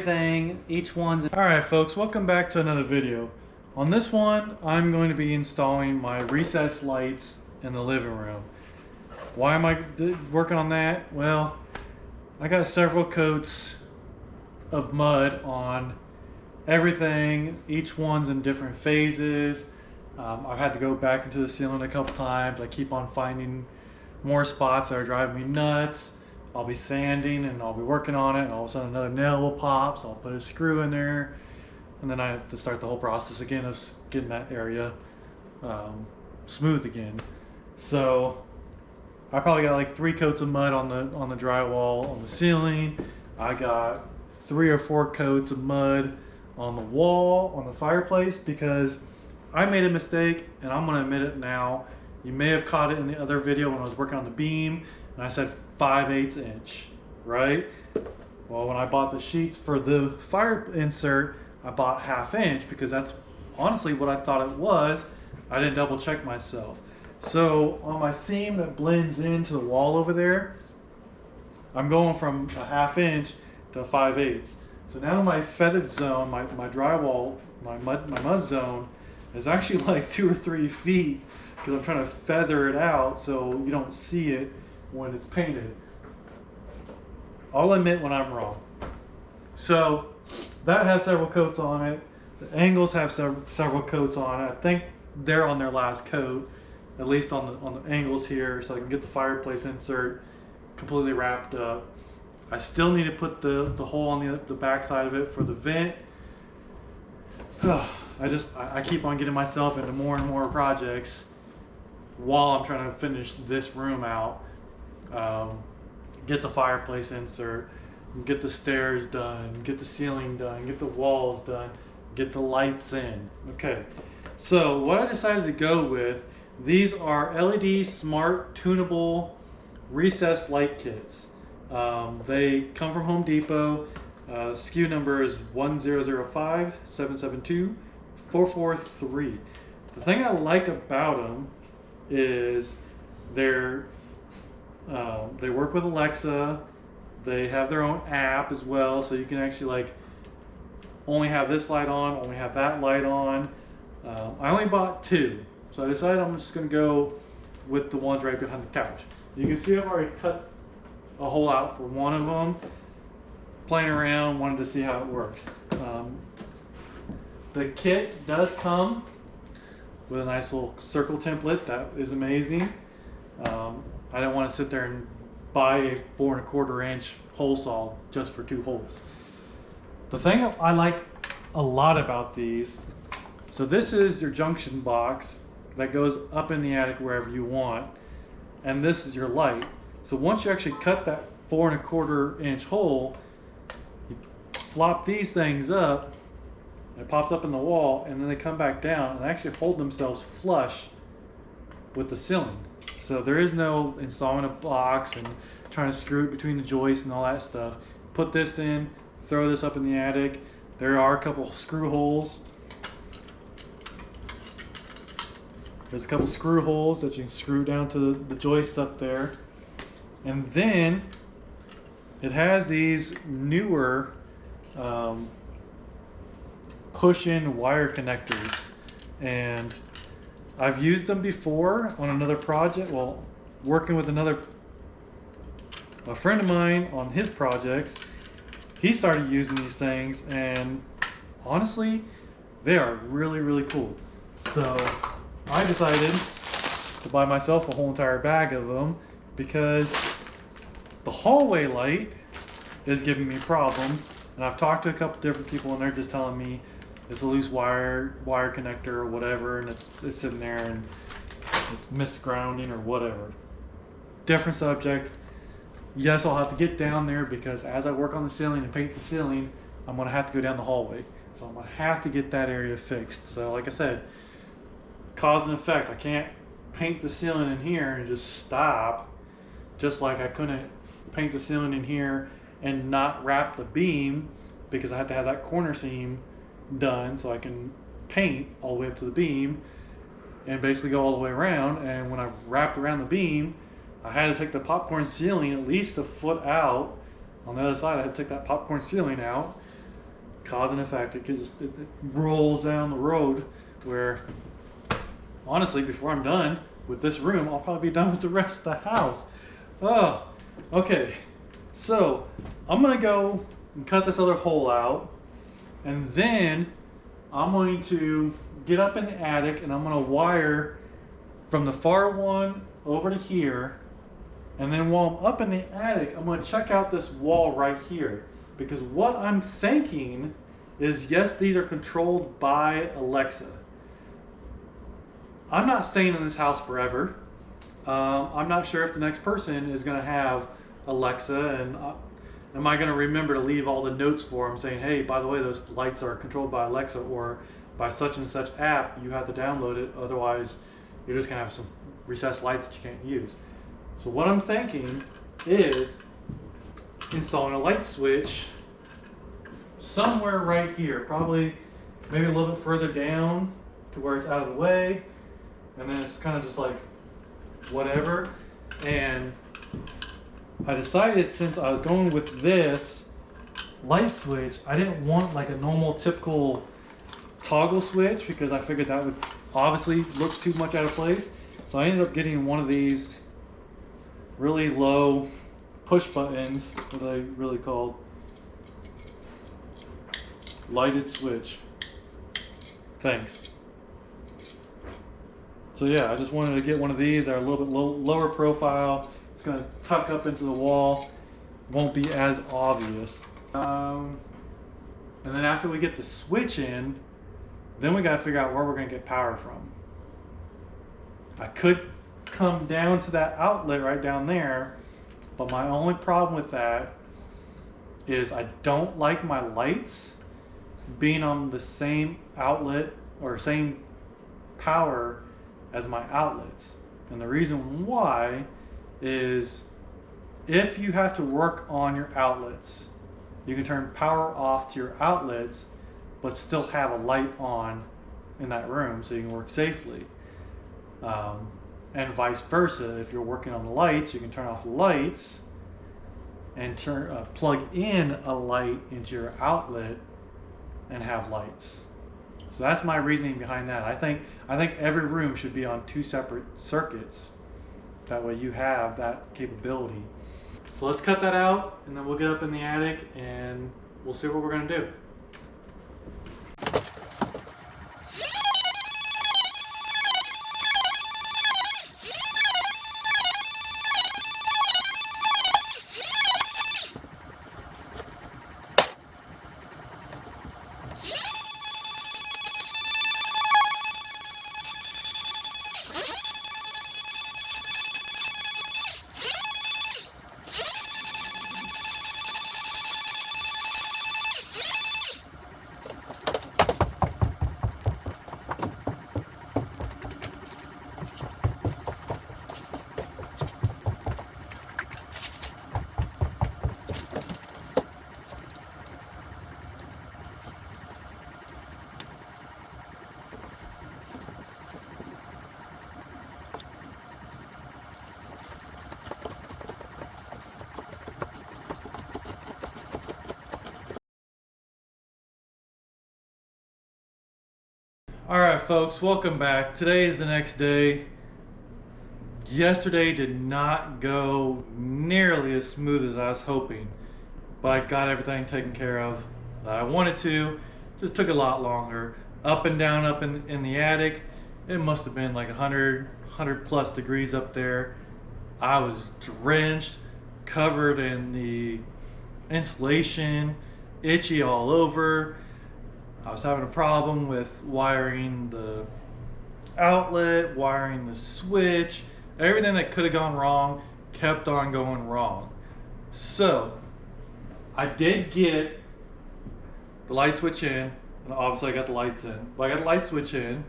Thing, each one's... Alright folks, welcome back to another video. On this one, I'm going to be installing my recessed lights in the living room. Why am I working on that? Well, I got several coats of mud on everything. Each one's in different phases. I've had to go back into the ceiling a couple times. I keep on finding more spots that are driving me nuts. I'll be sanding and I'll be working on it, and all of a sudden another nail will pop, so I'll put a screw in there, and then I have to start the whole process again of getting that area smooth again. So I probably got like 3 coats of mud on the drywall on the ceiling. I got 3 or 4 coats of mud on the wall on the fireplace because I made a mistake, and I'm going to admit it now. You may have caught it in the other video when I was working on the beam, and I said 5/8 inch, right? Well, when I bought the sheets for the fire insert, I bought 1/2 inch because that's honestly what I thought it was. I didn't double check myself. So on my seam that blends into the wall over there, I'm going from a 1/2 inch to 5/8. So now my feathered zone, my drywall, my mud zone is actually like 2 or 3 feet because I'm trying to feather it out so you don't see it when it's painted. I'll admit when I'm wrong. So that has several coats on it. The angles have several coats on it. I think they're on their last coat, at least on the angles here, so I can get the fireplace insert completely wrapped up. I still need to put the hole on the back side of it for the vent. I keep on getting myself into more and more projects while I'm trying to finish this room out. Get the fireplace insert, get the stairs done, get the ceiling done, get the walls done, get the lights in. Okay, so what I decided to go with, these are LED smart tunable recessed light kits. They come from Home Depot. SKU number is 1005772443. The thing I like about them is they work with Alexa. They have their own app as well, so you can actually like only have this light on, only have that light on. I only bought 2, so I decided I'm just going to go with the ones right behind the couch. You can see I've already cut a hole out for one of them. Playing around, wanted to see how it works. The kit does come with a nice little circle template. That is amazing. I didn't want to sit there and buy a 4 1/4 inch hole saw just for 2 holes. The thing I like a lot about these, so this is your junction box that goes up in the attic wherever you want, and this is your light. So once you actually cut that 4 1/4 inch hole, you flop these things up, it pops up in the wall, and then they come back down and actually hold themselves flush with the ceiling. So there is no installing a box and trying to screw it between the joists and all that stuff. Put this in, throw this up in the attic. There are a couple screw holes. There's a couple screw holes that you can screw down to the joists up there. And then it has these newer push-in wire connectors, and I've used them before on another project. Well, working with a friend of mine on his projects. He started using these things, and honestly, they are really, really cool. So I decided to buy myself a whole entire bag of them because the hallway light is giving me problems, and I've talked to a couple different people, and they're just telling me it's a loose wire connector or whatever, and it's sitting there and it's misgrounding or whatever. Different subject. Yes, I'll have to get down there because as I work on the ceiling and paint the ceiling, I'm going to have to go down the hallway. So I'm going to have to get that area fixed. So like I said, cause and effect. I can't paint the ceiling in here and just stop, just like I couldn't paint the ceiling in here and not wrap the beam because I had to have that corner seam done so I can paint all the way up to the beam and basically go all the way around. And when I wrapped around the beam, I had to take the popcorn ceiling at least a foot out. On the other side, I had to take that popcorn ceiling out cause and effect. It rolls down the road where, honestly, before I'm done with this room, I'll probably be done with the rest of the house. Oh, okay. So I'm gonna go and cut this other hole out, and then I'm going to get up in the attic and I'm gonna wire from the far one over to here. And then while I'm up in the attic, I'm gonna check out this wall right here. Because what I'm thinking is, yes, these are controlled by Alexa. I'm not staying in this house forever. I'm not sure if the next person is gonna have Alexa, and am I gonna remember to leave all the notes for them saying, hey, by the way, those lights are controlled by Alexa or by such and such app, you have to download it, otherwise you're just gonna have some recessed lights that you can't use. So what I'm thinking is installing a light switch somewhere right here, probably maybe a little bit further down to where it's out of the way, and then it's kind of just like whatever. And I decided, since I was going with this light switch, I didn't want like a normal typical toggle switch because I figured that would obviously look too much out of place. So I ended up getting one of these really low push buttons, what are they really called? Lighted switch. Thanks. So yeah, I just wanted to get one of these that are a little bit lower profile. It's going to tuck up into the wall, won't be as obvious. And then after we get the switch in, then we got to figure out where we're going to get power from. I could come down to that outlet right down there, but my only problem with that is I don't like my lights being on the same outlet or same power as my outlets. And the reason why is, if you have to work on your outlets, you can turn power off to your outlets but still have a light on in that room so you can work safely. And vice versa, if you're working on the lights, you can turn off the lights and plug in a light into your outlet and have lights. So that's my reasoning behind that. I think every room should be on two separate circuits. That way you have that capability. So let's cut that out, and then we'll get up in the attic and we'll see what we're gonna do. Alright folks, welcome back. Today is the next day. Yesterday did not go nearly as smooth as I was hoping, but I got everything taken care of that I wanted to. Just took a lot longer. Up and down up in the attic. It must have been like 100 plus degrees up there. I was drenched, covered in the insulation, itchy all over. I was having a problem with wiring the outlet, wiring the switch. Everything that could have gone wrong kept on going wrong. So I did get the light switch in, and obviously I got the lights in, but I got the light switch in.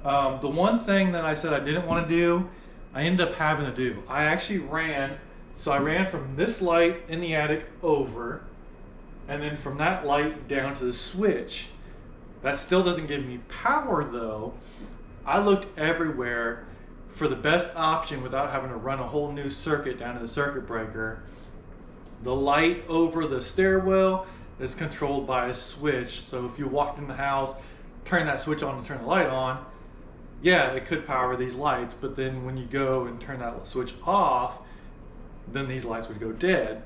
The one thing that I said I didn't want to do, I ended up having to do. I actually ran from this light in the attic over, and then from that light down to the switch. That still doesn't give me power though. I looked everywhere for the best option without having to run a whole new circuit down to the circuit breaker. The light over the stairwell is controlled by a switch. So if you walked in the house, turn that switch on and turn the light on, yeah, it could power these lights, but then when you go and turn that switch off, then these lights would go dead.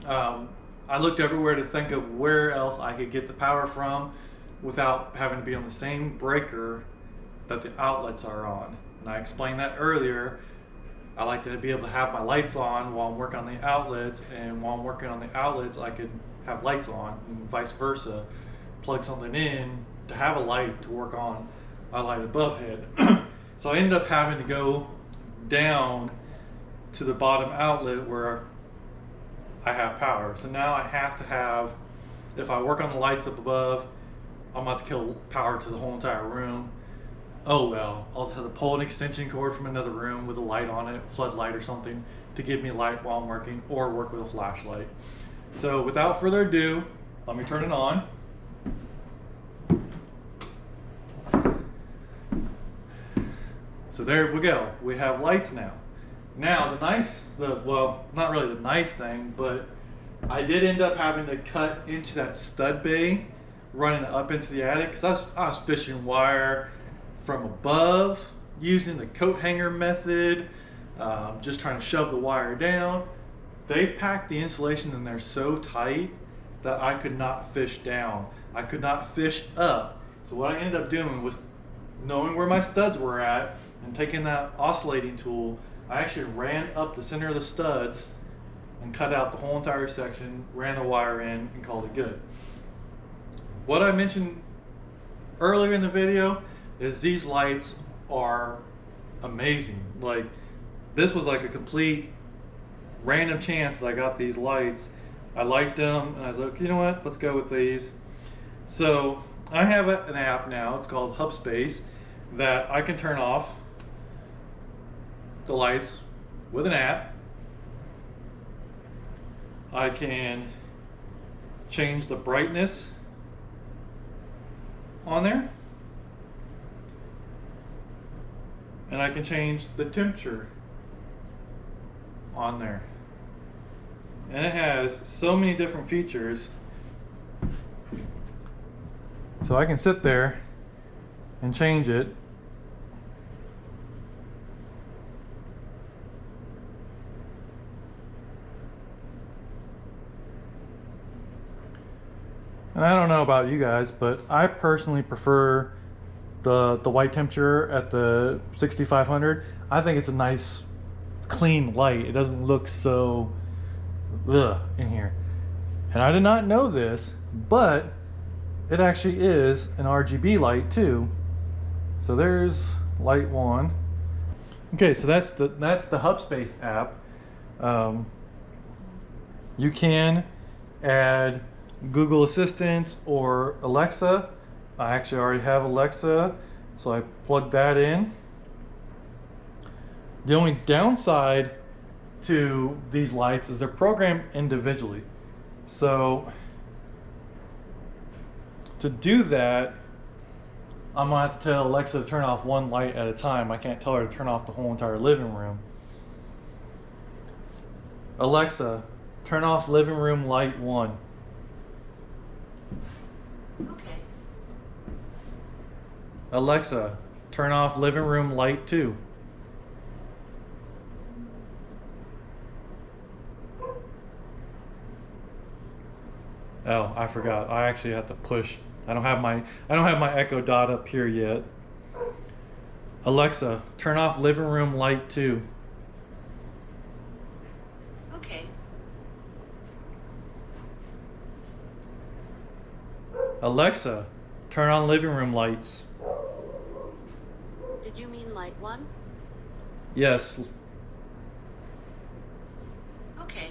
I looked everywhere to think of where else I could get the power from without having to be on the same breaker that the outlets are on. And I explained that earlier. I like to be able to have my lights on while I'm working on the outlets, and while I'm working on the outlets I could have lights on, and vice versa. Plug something in to have a light to work on a light above head. So I ended up having to go down to the bottom outlet where I have power. So now I have to have, if I work on the lights up above, I'm about to kill power to the whole entire room. Oh well, I'll just have to pull an extension cord from another room with a light on it, floodlight or something, to give me light while I'm working, or work with a flashlight. So without further ado, let me turn it on. So there we go, we have lights now. Now well, not really the nice thing, but I did end up having to cut into that stud bay running up into the attic, because I was fishing wire from above using the coat hanger method, just trying to shove the wire down. They packed the insulation in there so tight that I could not fish down. I could not fish up. So what I ended up doing was knowing where my studs were at and taking that oscillating tool, I actually ran up the center of the studs and cut out the whole entire section, ran the wire in, and called it good. What I mentioned earlier in the video is these lights are amazing. Like, this was like a complete random chance that I got these lights. I liked them and I was like, you know what, let's go with these. So I have an app now, it's called Hubspace, that I can turn off the lights with an app. I can change the brightness on there, and I can change the temperature on there, and it has so many different features. So I can sit there and change it. And I don't know about you guys, but I personally prefer the white temperature at the 6500. I think it's a nice clean light. It doesn't look so in here. And I did not know this, but it actually is an RGB light too. So there's light one. Okay, so that's the Hubspace app. You can add Google Assistant or Alexa. I actually already have Alexa, so I plugged that in. The only downside to these lights is they're programmed individually. So to do that, I'm gonna have to tell Alexa to turn off one light at a time. I can't tell her to turn off the whole entire living room. Alexa, turn off living room light 1. Okay. Alexa, turn off living room light 2. Oh, I forgot. I actually have to push. I don't have my Echo Dot up here yet. Alexa, turn off living room light 2. Okay. Alexa, turn on living room lights. Did you mean light 1? Yes. Okay.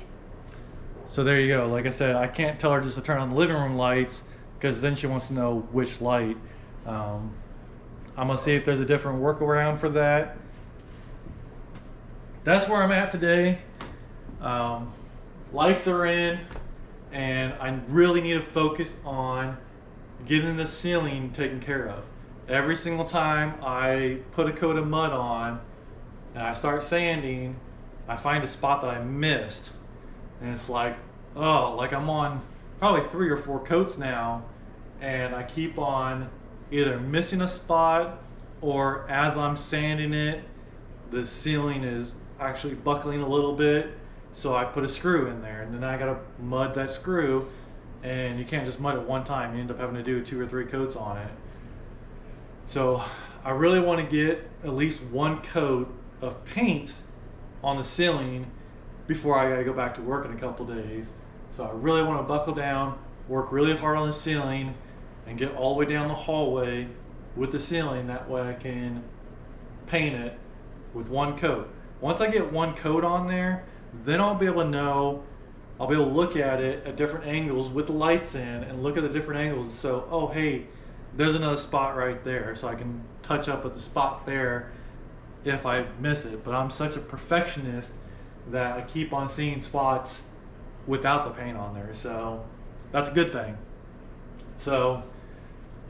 So there you go. Like I said, I can't tell her just to turn on the living room lights, because then she wants to know which light. I'm gonna see if there's a different workaround for that. That's where I'm at today. Lights are in, and I really need to focus on getting the ceiling taken care of. Every single time I put a coat of mud on and I start sanding, I find a spot that I missed. And it's like, oh, like I'm on probably 3 or 4 coats now, and I keep on either missing a spot, or as I'm sanding it, the ceiling is actually buckling a little bit, so I put a screw in there, and then I gotta mud that screw, and you can't just mud it one time. You end up having to do 2 or 3 coats on it. So I really want to get at least 1 coat of paint on the ceiling before I gotta go back to work in a couple days. So I really want to buckle down, work really hard on the ceiling, and get all the way down the hallway with the ceiling. That way I can paint it with 1 coat. Once I get 1 coat on there, then I'll be able to know, I'll be able to look at it at different angles with the lights in, and look at the different angles. So, oh hey, there's another spot right there, so I can touch up at the spot there if I miss it. But I'm such a perfectionist that I keep on seeing spots without the paint on there, so that's a good thing. So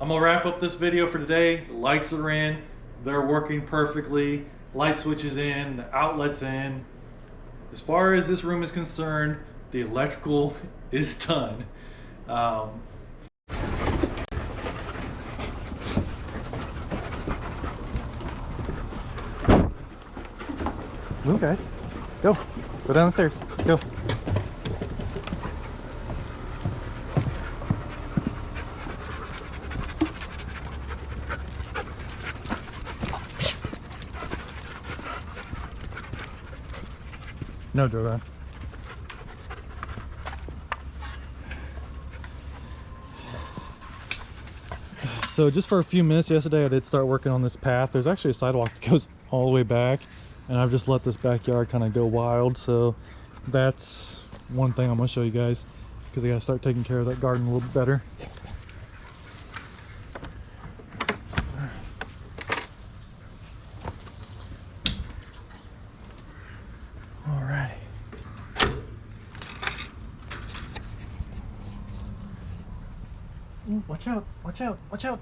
I'm gonna wrap up this video for today. The lights are in, they're working perfectly, light switch is in, the outlet's in. As far as this room is concerned, the electrical is done. Move, guys. Go. Go down the stairs. Go. No, Jordan. So just for a few minutes yesterday, I did start working on this path. There's actually a sidewalk that goes all the way back, and I've just let this backyard kind of go wild. So that's one thing I'm going to show you guys, because I got to start taking care of that garden a little bit better. Alrighty. Ooh, watch out, watch out, watch out.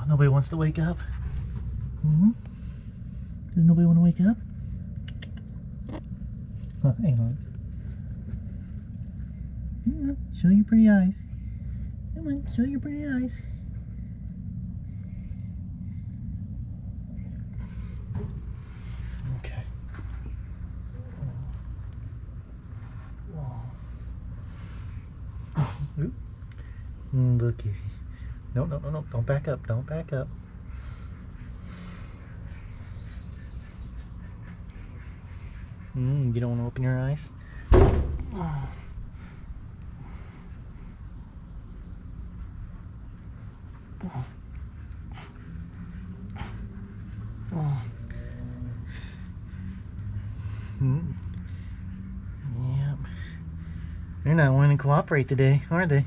Nobody wants to wake up? Mm-hmm. Does nobody want to wake up? Oh, hang on. Yeah, show your pretty eyes. Come on, show your pretty eyes. Okay. Oop. Look at you. No, no, no, no, don't back up, don't back up. You don't want to open your eyes? Yep. They're not wanting to cooperate today, are they?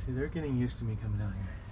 See, they're getting used to me coming out here.